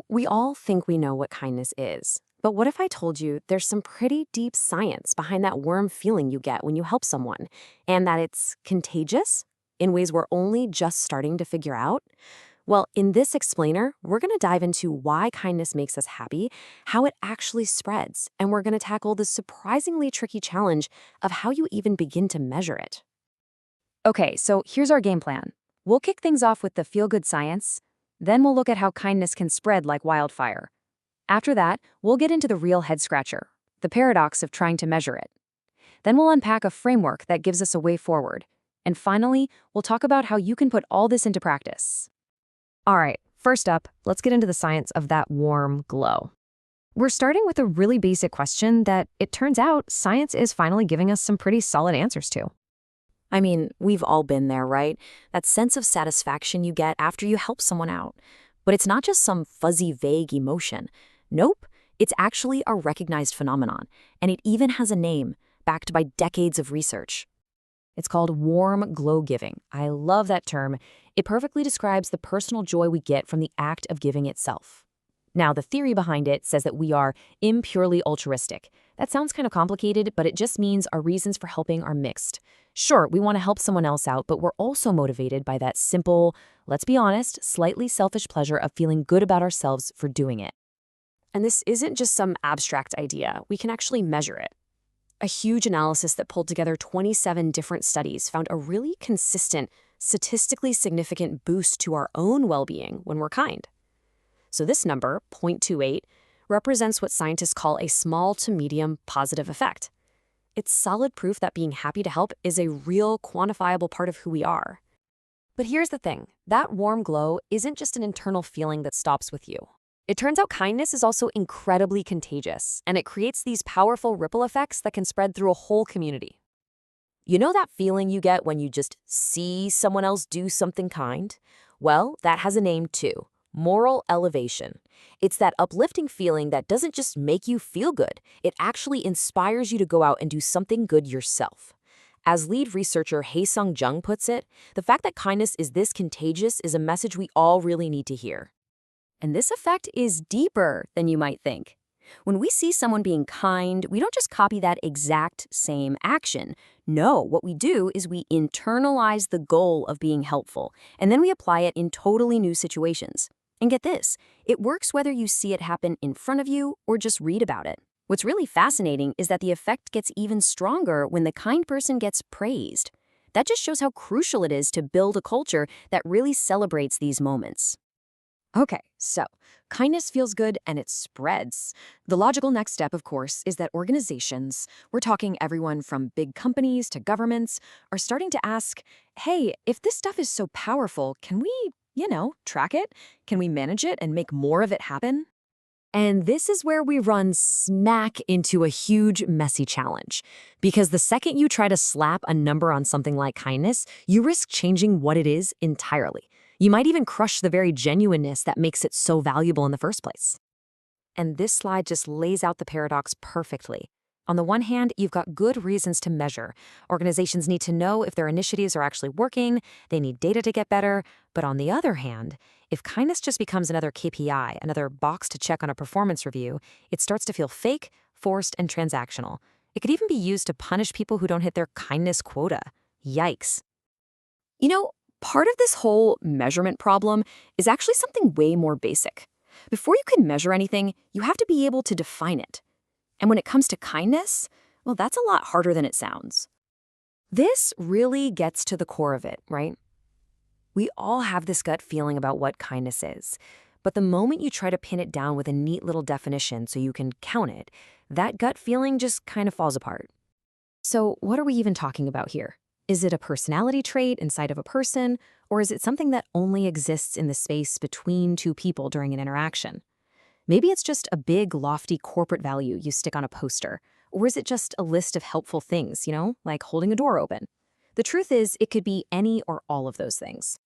We all think we know what kindness is. But what if I told you there's some pretty deep science behind that warm feeling you get when you help someone, and that it's contagious in ways we're only just starting to figure out? Well, in this explainer, we're going to dive into why kindness makes us happy, how it actually spreads, and we're going to tackle the surprisingly tricky challenge of how you even begin to measure it. Okay, so here's our game plan. We'll kick things off with the feel-good science, then we'll look at how kindness can spread like wildfire. After that, we'll get into the real head-scratcher, the paradox of trying to measure it. Then we'll unpack a framework that gives us a way forward. And finally, we'll talk about how you can put all this into practice. All right, first up, let's get into the science of that warm glow. We're starting with a really basic question that, it turns out, science is finally giving us some pretty solid answers to. I mean, we've all been there, right? That sense of satisfaction you get after you help someone out. But it's not just some fuzzy, vague emotion. Nope, it's actually a recognized phenomenon, and it even has a name, backed by decades of research. It's called warm glow giving. I love that term. It perfectly describes the personal joy we get from the act of giving itself. Now, the theory behind it says that we are impurely altruistic. That sounds kind of complicated, but it just means our reasons for helping are mixed. Sure, we want to help someone else out, but we're also motivated by that simple, let's be honest, slightly selfish pleasure of feeling good about ourselves for doing it. And this isn't just some abstract idea. We can actually measure it. A huge analysis that pulled together 27 different studies found a really consistent, statistically significant boost to our own well-being when we're kind. So this number, 0.28, represents what scientists call a small to medium positive effect. It's solid proof that being happy to help is a real, quantifiable part of who we are. But here's the thing, that warm glow isn't just an internal feeling that stops with you. It turns out kindness is also incredibly contagious, and it creates these powerful ripple effects that can spread through a whole community. You know that feeling you get when you just see someone else do something kind? Well, that has a name too. Moral elevation. It's that uplifting feeling that doesn't just make you feel good, it actually inspires you to go out and do something good yourself. As lead researcher Hae-Sung Jung puts it, the fact that kindness is this contagious is a message we all really need to hear. And this effect is deeper than you might think. When we see someone being kind, we don't just copy that exact same action. No, what we do is we internalize the goal of being helpful, and then we apply it in totally new situations. And get this, it works whether you see it happen in front of you or just read about it. What's really fascinating is that the effect gets even stronger when the kind person gets praised. That just shows how crucial it is to build a culture that really celebrates these moments. Okay, so kindness feels good and it spreads. The logical next step, of course, is that organizations, we're talking everyone from big companies to governments, are starting to ask, hey, if this stuff is so powerful, can we, track it? Can we manage it and make more of it happen? And this is where we run smack into a huge, messy challenge. Because the second you try to slap a number on something like kindness, you risk changing what it is entirely. You might even crush the very genuineness that makes it so valuable in the first place. And this slide just lays out the paradox perfectly. On the one hand, you've got good reasons to measure. Organizations need to know if their initiatives are actually working, they need data to get better. But on the other hand, if kindness just becomes another KPI, another box to check on a performance review, it starts to feel fake, forced, and transactional. It could even be used to punish people who don't hit their kindness quota. Yikes. Part of this whole measurement problem is actually something way more basic. Before you can measure anything, you have to be able to define it. And when it comes to kindness, well, that's a lot harder than it sounds. This really gets to the core of it, right? We all have this gut feeling about what kindness is. But the moment you try to pin it down with a neat little definition so you can count it, that gut feeling just kind of falls apart. So what are we even talking about here? Is it a personality trait inside of a person, or is it something that only exists in the space between two people during an interaction? Maybe it's just a big, lofty corporate value you stick on a poster, or is it just a list of helpful things, like holding a door open? The truth is, it could be any or all of those things.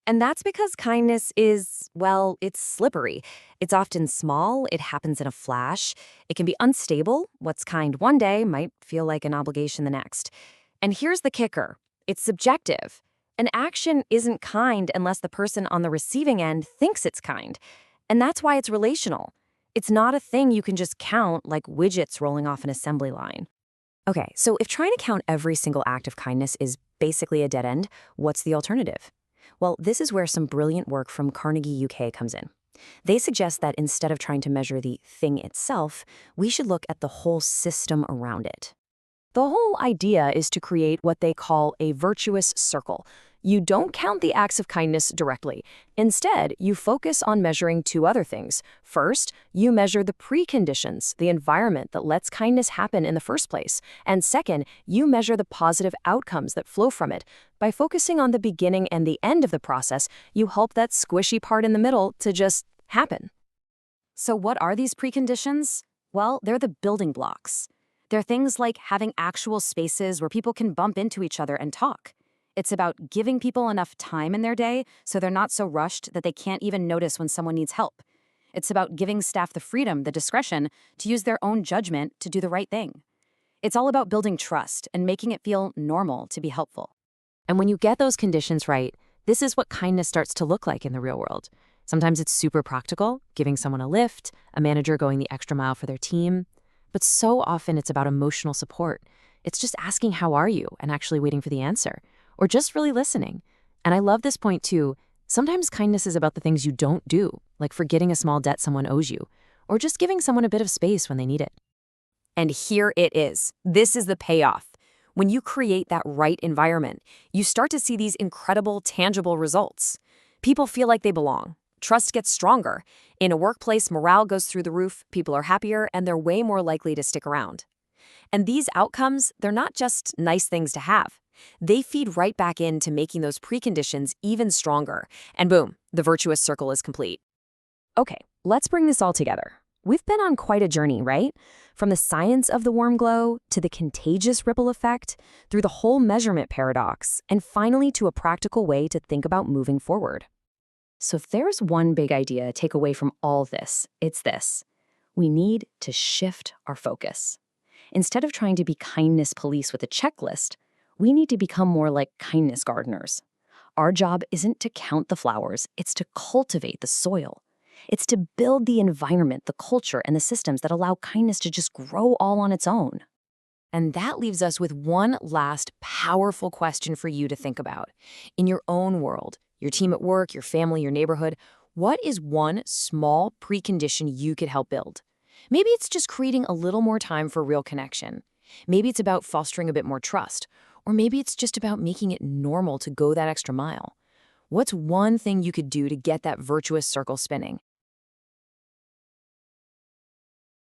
And that's because kindness is, well, it's slippery. It's often small, it happens in a flash, it can be unstable. What's kind one day might feel like an obligation the next. And here's the kicker. It's subjective. An action isn't kind unless the person on the receiving end thinks it's kind. And that's why it's relational. It's not a thing you can just count like widgets rolling off an assembly line. Okay, so if trying to count every single act of kindness is basically a dead end, what's the alternative? Well, this is where some brilliant work from Carnegie UK comes in. They suggest that instead of trying to measure the thing itself, we should look at the whole system around it. The whole idea is to create what they call a virtuous circle. You don't count the acts of kindness directly. Instead, you focus on measuring two other things. First, you measure the preconditions, the environment that lets kindness happen in the first place. And second, you measure the positive outcomes that flow from it. By focusing on the beginning and the end of the process, you help that squishy part in the middle to just happen. So what are these preconditions? Well, they're the building blocks. They're things like having actual spaces where people can bump into each other and talk. It's about giving people enough time in their day so they're not so rushed that they can't even notice when someone needs help. It's about giving staff the freedom, the discretion, to use their own judgment to do the right thing. It's all about building trust and making it feel normal to be helpful. And when you get those conditions right, this is what kindness starts to look like in the real world. Sometimes it's super practical, giving someone a lift, a manager going the extra mile for their team. But so often it's about emotional support. It's just asking, how are you, and actually waiting for the answer. Or just really listening. And I love this point too. Sometimes kindness is about the things you don't do, like forgetting a small debt someone owes you, or just giving someone a bit of space when they need it. And here it is. This is the payoff. When you create that right environment, you start to see these incredible, tangible results. People feel like they belong. Trust gets stronger. In a workplace, morale goes through the roof, people are happier, and they're way more likely to stick around. And these outcomes, they're not just nice things to have. They feed right back into making those preconditions even stronger. And boom, the virtuous circle is complete. Okay, let's bring this all together. We've been on quite a journey, right? From the science of the warm glow to the contagious ripple effect, through the whole measurement paradox, and finally to a practical way to think about moving forward. So if there's one big idea to take away from all this, it's this. We need to shift our focus. Instead of trying to be kindness police with a checklist, we need to become more like kindness gardeners. Our job isn't to count the flowers, it's to cultivate the soil. It's to build the environment, the culture, and the systems that allow kindness to just grow all on its own. And that leaves us with one last powerful question for you to think about. In your own world, your team at work, your family, your neighborhood, what is one small precondition you could help build? Maybe it's just creating a little more time for real connection. Maybe it's about fostering a bit more trust. Or maybe it's just about making it normal to go that extra mile. What's one thing you could do to get that virtuous circle spinning?